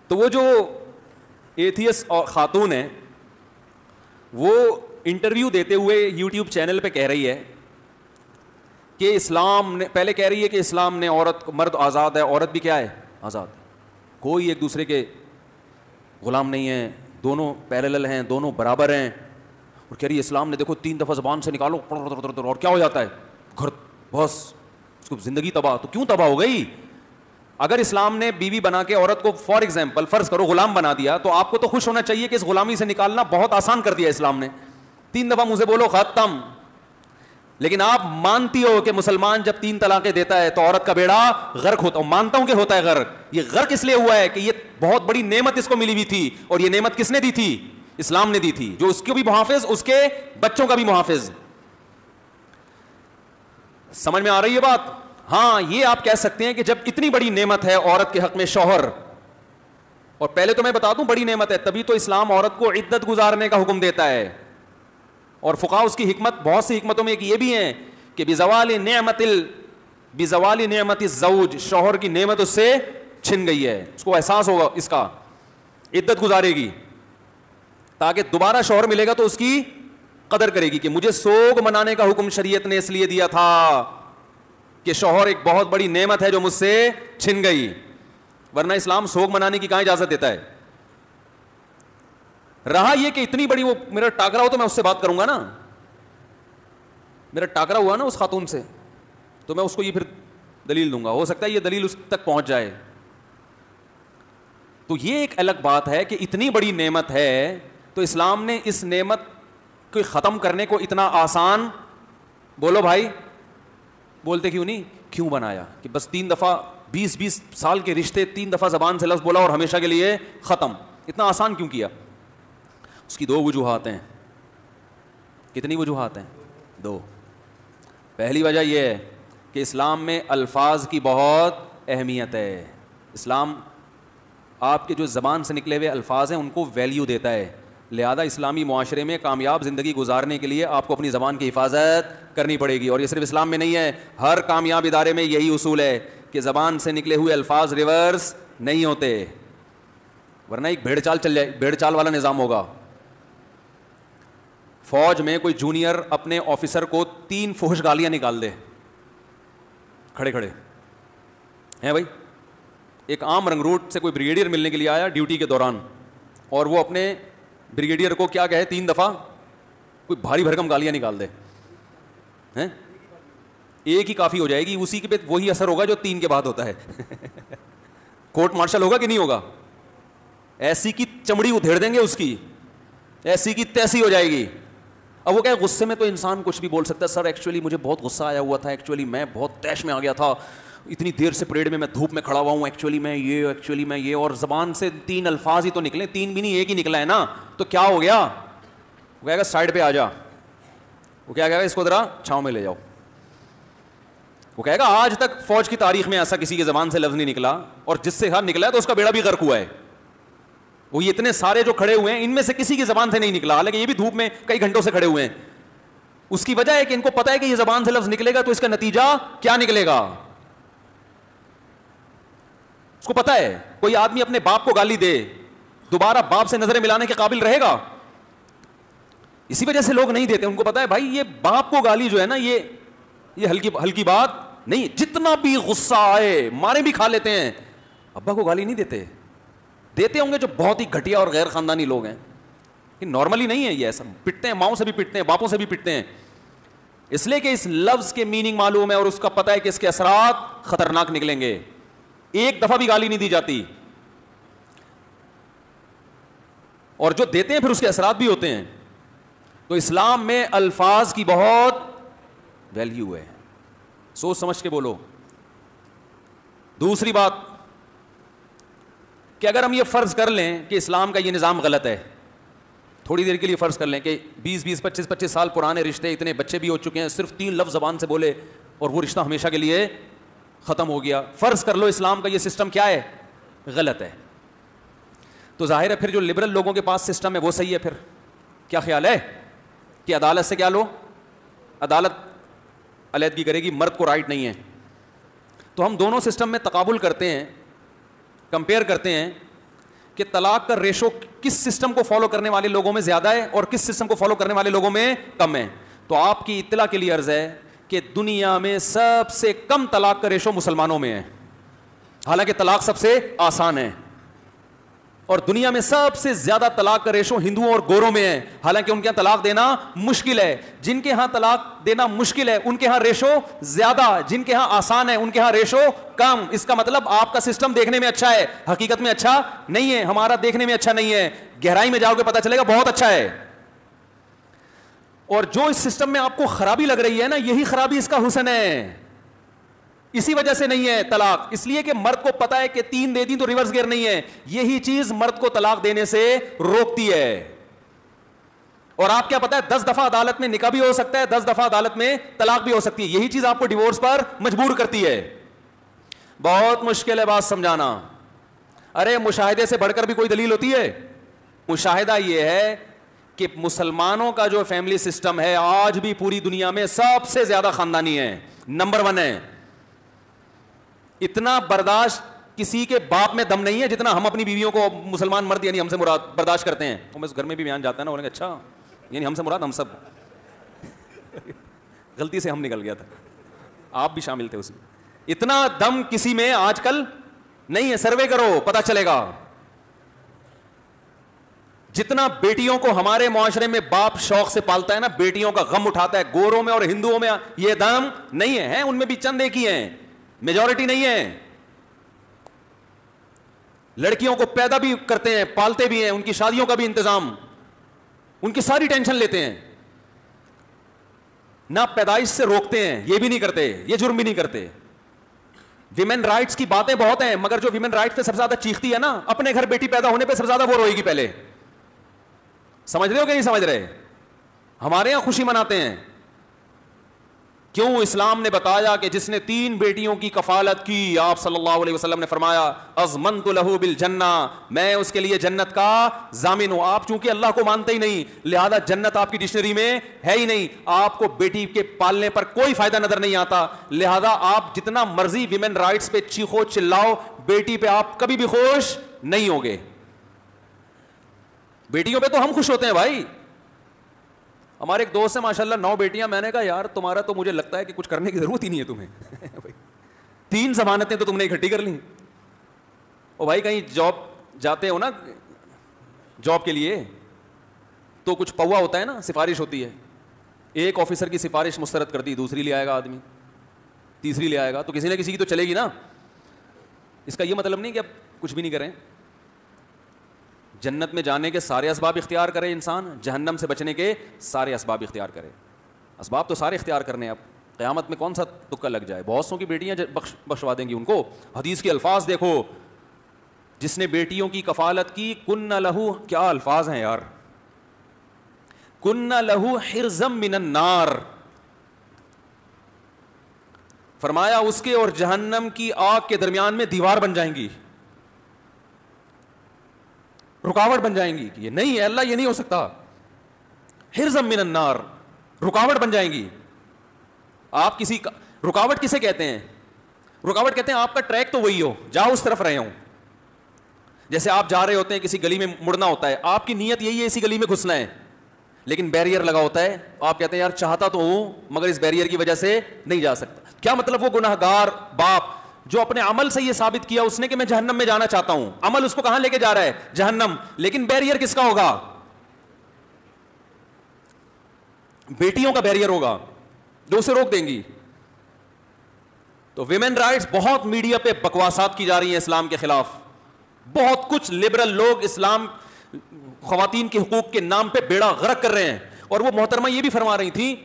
تو وہ جو ایتھیس خاتون ہے وہ انٹرویو دیتے ہوئے یوٹیوب چینل پہ کہہ رہی ہے کہ اسلام نے, پہلے کہہ رہی ہے کہ اسلام نے عورت, مرد آزاد ہے, عورت بھی کیا ہے, آزاد ہے, کوئی ایک دوسرے کے غلام نہیں ہیں, دونوں پیرلل ہیں, دونوں برابر ہیں. اور کہہ رہی ہے اسلام نے دیکھو 3 دفعہ زبان سے نکالو اور کیا ہو جاتا ہے, گھر بس اس کو زندگی تباہ. تو کیوں تباہ ہو گئی؟ اگر اسلام نے بیوی بنا کے عورت کو فار ایگزامپل فرض کرو غلام بنا دیا, تو آپ کو تو خوش ہونا چاہیے کہ اس غلامی سے نکالنا بہت آسان کر دیا اسلام نے. 3 دفعہ منہ سے بولو ختم. لیکن آپ مانتی ہو کہ مسلمان جب 3 طلاقیں دیتا ہے تو عورت کا بیڑا غرق ہوتا. مانتا ہوں کہ ہوتا ہے غرق. یہ غرق اس لیے ہوا ہے کہ یہ بہت بڑی نعمت اس کو ملی ہوئی تھی, اور یہ نعمت کس نے دی تھی؟ اسلام نے دی تھی, جو اس کو بھی محافظ, اس کے بچوں کا بھی محافظ. سمجھ میں آ رہی ہے بات؟ ہاں, یہ آپ کہہ سکتے ہیں کہ جب اتنی بڑی نعمت ہے عورت کے حق میں شوہر, اور پہلے تو میں بتا دوں بڑی نعمت ہے, تبھی تو اسلام عورت کو عدت گزارنے کا حکم دیتا ہے. اور فقہاء اس کی حکمت, بہت سی حکمتوں میں ایک یہ بھی ہے کہ بزوال نعمت الزوج, شوہر کی نعمت اس سے چھن گئی ہے, اس کو احساس ہوگا اس کا, عدت گزارے گی تاکہ دوبارہ شوہر ملے گا تو اس کی قدر کرے گی کہ مجھے سوگ منانے کا حکم شریعت نے اس لیے دیا تھا کہ شوہر ایک بہت بڑی نعمت ہے جو مجھ سے چھن گئی, ورنہ اسلام سوگ منانے کی کہاں اجازت دیتا ہے. رہا یہ کہ اتنی بڑی, وہ میرا ٹاکرا ہو تو میں اس سے بات کروں گا نا, میرا ٹاکرا ہوا نا اس خاتون سے, تو میں اس کو یہ پھر دلیل دوں گا, ہو سکتا ہے یہ دلیل اس تک پہنچ جائے. تو یہ ایک الگ بات ہے کہ اتنی بڑی نعمت ہے تو اسلام نے اس نعمت کو ختم کرنے کو اتنا آسان, بولو بھائی, بولتے کیوں نہیں, کیوں بنایا کہ بس 3 دفعہ 20 سال کے رشتے 3 دفعہ زبان سے لفظ بولا اور ہمیشہ کے لیے ختم, اتنا آسان کیوں کیا؟ اس کی 2 وجوہات ہیں. کتنی وجوہات ہیں؟ 2. پہلی وجہ یہ ہے کہ اسلام میں الفاظ کی بہت اہمیت ہے. اسلام آپ کے جو زبان سے نکلے ہوئے الفاظ ہیں ان کو ویلیو دیتا ہے, لہذا اسلامی معاشرے میں کامیاب زندگی گزارنے کے لیے آپ کو اپنی زبان کی حفاظت کرنی پڑے گی. اور یہ صرف اسلام میں نہیں ہے, ہر کامیاب ادارے میں یہی اصول ہے کہ زبان سے نکلے ہوئے الفاظ ریورس نہیں ہوتے, ورنہ ایک بھیڑ چال چل جائے, بھیڑ چال والا نظام ہوگا. فوج میں کوئی جونیئر اپنے آفیسر کو 3 فحش گالیاں نکال دے کھڑے کھڑے ہیں بھائی. ایک عام رنگروٹ سے کوئی بریگیڈیئر ملنے کے لیے آیا ڈیوٹی کے دوران, اور وہ اپنے بریگیڈیئر کو کیا کہے 3 دفعہ کوئی بھاری بھرکم گالیاں نکال دے, ہیں ایک ہی کافی ہو جائے گی, اسی کے پہ وہی اثر ہوگا جو 3 کے بعد ہوتا ہے. کورٹ مارشل ہوگا کہ نہیں ہوگا؟ ایسی کی چمڑی ادھیڑ دیں گے اس کی, ایسی کی تیسی ہو جائے گی. اب وہ کیا غصے میں تو انسان کچھ بھی بول سکتا ہے, سر ایکچولی مجھے بہت غصہ آیا ہوا تھا, ایکچولی میں بہت طیش میں آ گیا تھا, اتنی دیر سے پریڈ میں دھوپ میں کھڑا ہوا ہوں, ایکچولی میں یہ, اور زبان سے 3 الفاظ ہی تو نکلے, 3 بھی نہیں ایک ہی نکلا ہے نا, تو کیا ہو گیا؟ وہ کہے گا سائڈ پہ آ جا, وہ کیا کہے گا اس کو ذرا چھاؤں میں لے جاؤ. وہ کہے گا آج تک فوج کی تاریخ میں ایسا کسی کی زبان سے لفظ نہیں نکلا, اور جس سے نکلا ہے تو اس کا بیڑا بھی غرق ہوا ہے. وہ یہ اتنے سارے جو کھڑے ہوئے ہیں ان میں سے کسی کی زبان سے نہیں نکلا, حالانکہ یہ بھی دھوپ میں کئی گھنٹوں سے کھڑے ہوئے ہیں. اس کی وجہ ہے کہ ان کو پتا ہے کہ یہ زبان سے لفظ نکلے گا تو اس کا نتیجہ کیا نکلے گا, اس کو پتا ہے. کوئی آدمی اپنے باپ کو گالی دے, دوبارہ باپ سے نظریں ملانے کے قابل رہے گا؟ اسی وجہ سے لوگ نہیں دیتے, ان کو پتا ہے بھائی یہ باپ کو گالی جو ہے نا یہ ہلکی بات نہیں, جتنا بھی غصہ آئے مارے بھی کھا لیتے ہیں, ابا کو گالی نہیں دیتے ہوں گے جو بہت ہی گھٹیا اور غیر خاندانی لوگ ہیں. یہ نارملی نہیں ہے, یہ ایسا پٹتے ہیں, ماؤں سے بھی پٹتے ہیں, باپوں سے بھی پٹتے ہیں, اس لیے کہ اس لفظ کے میننگ معلوم ہے اور اس کا پتہ ہے کہ اس کے اثرات خطرناک نکلیں گے. ایک دفعہ بھی گالی نہیں دی جاتی, اور جو دیتے ہیں پھر اس کے اثرات بھی ہوتے ہیں. تو اسلام میں الفاظ کی بہت ویلیو ہے, سوچ سمجھ کے بولو. دوسری بات کہ اگر ہم یہ فرض کر لیں کہ اسلام کا یہ نظام غلط ہے, تھوڑی دیر کے لیے فرض کر لیں کہ 20-25 سال پرانے رشتے, اتنے بچے بھی ہو چکے ہیں, صرف 3 لفظ زبان سے بولے اور وہ رشتہ ہمیشہ کے لیے ختم ہو گیا. فرض کر لو اسلام کا یہ سسٹم کیا ہے, غلط ہے. تو ظاہر ہے پھر جو لبرل لوگوں کے پاس سسٹم ہے وہ صحیح ہے. پھر کیا خیال ہے کہ عدالت سے کیا لو, عدالت علیحدگی کرے گی, مرد کو رائٹ نہیں ہے. تو ہم دونوں سسٹم میں تقابل کرتے ہیں, کمپیئر کرتے ہیں, کہ طلاق کا ریشو کس سسٹم کو فالو کرنے والے لوگوں میں زیادہ ہے اور کس سسٹم کو فالو کرنے والے لوگوں میں کم ہے. تو آپ کی اطلاع کے لیے عرض ہے کہ دنیا میں سب سے کم طلاق کا ریشو مسلمانوں میں ہے, حالانکہ طلاق سب سے آسان ہے. اور دنیا میں سب سے زیادہ طلاق کا ریشو ہندوؤں اور گوروں میں ہے, حالانکہ ان کے یہاں طلاق دینا مشکل ہے. جن کے ہاں طلاق دینا مشکل ہے ان کے ہاں ریشو زیادہ, جن کے ہاں آسان ہے ان کے ہاں ریشو کم. اس کا مطلب آپ کا سسٹم دیکھنے میں اچھا ہے, حقیقت میں اچھا نہیں ہے. ہمارا دیکھنے میں اچھا نہیں ہے, گہرائی میں جاؤ گے پتہ چلے گا بہت اچھا ہے. اور جو اس سسٹم میں آپ کو خرابی لگ رہی ہے نا, یہی خرابی اس کا حسن ہے. اسی وجہ سے نہیں ہے طلاق, اس لیے کہ مرد کو پتا ہے کہ 3 دے دی تو ریورس گیئر نہیں ہے. یہی چیز مرد کو طلاق دینے سے روکتی ہے. اور آپ کیا پتا ہے 10 دفعہ عدالت میں نکاح بھی ہو سکتا ہے, 10 دفعہ عدالت میں طلاق بھی ہو سکتی ہے. یہی چیز آپ کو ڈیورس پر مجبور کرتی ہے. بہت مشکل ہے بات سمجھانا. ارے مشاہدے سے بڑھ کر بھی کوئی دلیل ہوتی ہے. مشاہدہ یہ ہے کہ مسلمانوں کا جو فیملی سسٹم ہے آج بھی پوری دنیا میں سب سے زیادہ خاندانی ہے, نمبر 1 ہے. اتنا برداشت کسی کے باپ میں دم نہیں ہے جتنا ہم اپنی بیویوں کو, مسلمان مرد یعنی ہم سے مراد, برداشت کرتے ہیں. اور گھر میں بھی بیان جاتا ہے نا, بولیں گے اچھا یعنی ہم سے مراد ہم سب. غلطی سے ہم نکل گیا تھا, آپ بھی شامل تھے اس میں. اتنا دم کسی میں آج کل نہیں ہے. سروے کرو پتہ چلے گا. جتنا بیٹیوں کو ہمارے معاشرے میں باپ شوق سے پالتا ہے نا, بیٹیوں کا غم اٹھاتا ہے, گوروں میں اور ہندوؤں میں یہ دم نہیں ہے. ان میں بھی چند ایک ہی ہیں, میجورٹی نہیں ہے. لڑکیوں کو پیدا بھی کرتے ہیں, پالتے بھی ہیں, ان کی شادیوں کا بھی انتظام, ان کی ساری ٹینشن لیتے ہیں. نہ پیدائش سے روکتے ہیں, یہ بھی نہیں کرتے, یہ جرم بھی نہیں کرتے. ویمن رائٹس کی باتیں بہت ہیں, مگر جو ویمن رائٹس پہ سب سے زیادہ چیختی ہے نا, اپنے گھر بیٹی پیدا ہونے پہ سب سے زیادہ وہ روئے گی پہلے. سمجھ رہے ہو کہ نہیں سمجھ رہے؟ ہمارے یہاں خوشی مناتے ہیں. کیوں؟ اسلام نے بتایا کہ جس نے 3 بیٹیوں کی کفالت کی, آپ صلی اللہ علیہ وسلم نے فرمایا اضمنت لہ بالجنہ, میں اس کے لیے جنت کا ضامن ہوں. آپ چونکہ اللہ کو مانتے ہی نہیں, لہذا جنت آپ کی ڈکشنری میں ہے ہی نہیں. آپ کو بیٹی کے پالنے پر کوئی فائدہ نظر نہیں آتا, لہذا آپ جتنا مرضی ویمن رائٹس پہ چیخو چلاؤ, بیٹی پہ آپ کبھی بھی خوش نہیں ہوگے. بیٹیوں پہ تو ہم خوش ہوتے ہیں بھائی. ہمارے ایک دوست ہے ماشاءاللہ 9 بیٹیاں. میں نے کہا یار تمہارا تو مجھے لگتا ہے کہ کچھ کرنے کی ضرورت ہی نہیں ہے تمہیں. 3 ضمانتیں تو تم نے اکٹھی کر لی. او بھائی کہیں جاب جاتے ہو نا, جاب کے لیے تو کچھ پوا ہوتا ہے نا, سفارش ہوتی ہے. ایک آفیسر کی سفارش مسترد کر دی, دوسری لے آئے گا آدمی, تیسری لے آئے گا, تو کسی نہ کسی کی تو چلے گی نا. اس کا یہ مطلب نہیں کہ اب کچھ بھی نہیں کریں. جنت میں جانے کے سارے اسباب اختیار کرے انسان, جہنم سے بچنے کے سارے اسباب اختیار کرے. اسباب تو سارے اختیار کرنے. اب قیامت میں کون سا تکا لگ جائے؟ بہت سو کی بیٹیاں بخشوا دیں گی ان کو. حدیث کے الفاظ دیکھو, جس نے بیٹیوں کی کفالت کی, کن لہو, کیا الفاظ ہیں یار, کن لہو حرزم من النار. فرمایا اس کے اور جہنم کی آگ کے درمیان میں دیوار بن جائیں گی, رکاوٹ بن جائیں گی. یہ نہیں ہے اللہ, یہ نہیں ہو سکتا. حرزم من النار, رکاوٹ بن جائیں گی. آپ کسی رکاوٹ کسے کہتے ہیں؟ رکاوٹ کہتے ہیں آپ کا ٹریک تو وہی ہو, جاؤ اس طرف رہے ہوں. جیسے آپ جا رہے ہوتے ہیں, کسی گلی میں مڑنا ہوتا ہے, آپ کی نیت یہی ہے اسی گلی میں گھسنا ہے, لیکن بیریئر لگا ہوتا ہے. آپ کہتے ہیں یار چاہتا تو ہوں مگر اس بیریئر کی وجہ سے نہیں جا سکتا. کیا مطلب؟ وہ گناہگار باپ جو اپنے عمل سے یہ ثابت کیا اس نے کہ میں جہنم میں جانا چاہتا ہوں, عمل اس کو کہاں لے کے جا رہا ہے؟ جہنم. لیکن بیریئر کس کا ہوگا؟ بیٹیوں کا بیریئر ہوگا جو اسے روک دیں گی. تو ویمن رائٹس, بہت میڈیا پہ بکواسات کی جا رہی ہیں اسلام کے خلاف. بہت کچھ لبرل لوگ اسلام خواتین کے حقوق کے نام پہ بیڑا غرق کر رہے ہیں. اور وہ محترمہ یہ بھی فرما رہی تھی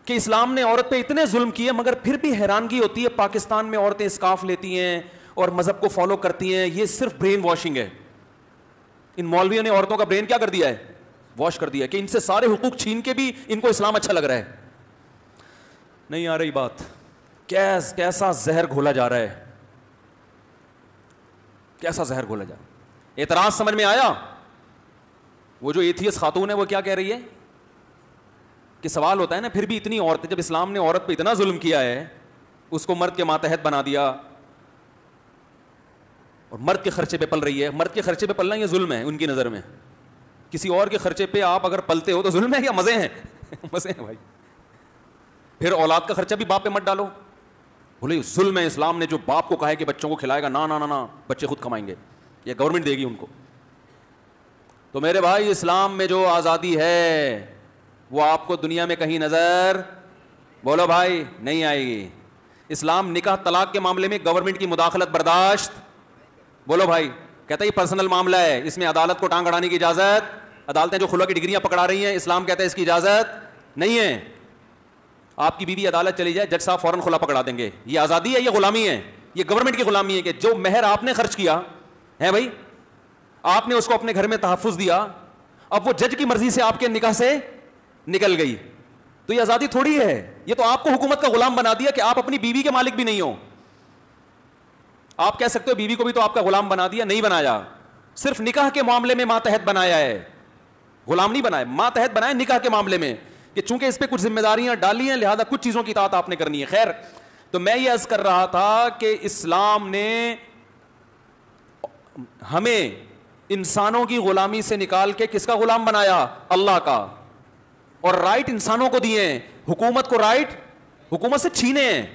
کہ اسلام نے عورت پہ اتنے ظلم کیے, مگر پھر بھی حیرانگی ہوتی ہے پاکستان میں عورتیں اسکارف لیتی ہیں اور مذہب کو فالو کرتی ہیں. یہ صرف برین واشنگ ہے. ان مولویوں نے عورتوں کا برین کیا کر دیا ہے؟ واش کر دیا, کہ ان سے سارے حقوق چھین کے بھی ان کو اسلام اچھا لگ رہا ہے. نہیں آ رہی بات؟ کیسا زہر گھولا جا رہا ہے, کیسا زہر گھولا جا رہا ہے. اعتراض سمجھ میں آیا؟ وہ جو ایتھیس خاتون ہے وہ کیا کہہ رہی ہے کہ سوال ہوتا ہے نا, پھر بھی اتنی عورتیں, جب اسلام نے عورت پہ اتنا ظلم کیا ہے, اس کو مرد کے ماتحت بنا دیا, اور مرد کے خرچے پہ پل رہی ہے. مرد کے خرچے پہ پلنا یہ ظلم ہے ان کی نظر میں. کسی اور کے خرچے پہ آپ اگر پلتے ہو تو ظلم ہے یا مزے ہیں؟ مزے ہیں بھائی. پھر اولاد کا خرچہ بھی باپ پہ مت ڈالو. بولے ظلم ہے, اسلام نے جو باپ کو کہا ہے کہ بچوں کو کھلائے گا, نا نا نا, بچے خود کمائیں گے, یہ گورنمنٹ دے گی ان کو. تو میرے بھائی اسلام میں جو آزادی ہے وہ آپ کو دنیا میں کہیں نظر, بولو بھائی, نہیں آئے گی. اسلام نکاح طلاق کے معاملے میں گورنمنٹ کی مداخلت برداشت, بولو بھائی, کہتا ہے یہ پرسنل معاملہ ہے, اس میں عدالت کو ٹانگ اڑانے کی اجازت, عدالتیں جو خلا کی ڈگریاں پکڑا رہی ہیں اسلام کہتا ہے اس کی اجازت نہیں ہے. آپ کی بیوی عدالت چلی جائے, جج صاحب فوراً خلا پکڑا دیں گے. یہ آزادی ہے, یہ غلامی ہے, یہ گورنمنٹ کی غلامی ہے کہ جو مہر آپ نے خرچ کیا ہے بھائی, آپ نے اس کو اپنے گھر میں تحفظ دیا, اب وہ جج کی مرضی سے آپ کے نکاح سے نکل گئی, تو یہ آزادی تھوڑی ہے, یہ تو آپ کو حکومت کا غلام بنا دیا کہ آپ اپنی بیوی کے مالک بھی نہیں ہو. آپ کہہ سکتے ہو بیوی کو بھی تو آپ کا غلام بنا دیا, نہیں بنایا, صرف نکاح کے معاملے میں ماتحت بنایا ہے, غلام نہیں بنایا, ماتحت بنایا نکاح کے معاملے میں کہ چونکہ اس پہ کچھ ذمہ داریاں ڈالی ہیں لہذا کچھ چیزوں کی اطاعت آپ نے کرنی ہے. خیر, تو میں یہ عرض کر رہا تھا کہ اسلام نے ہمیں انسانوں کی غلامی سے نکال کے کس کا غلام بنایا؟ اللہ کا. اور رائٹ انسانوں کو دیے ہیں, حکومت کو رائٹ حکومت سے چھینے ہیں.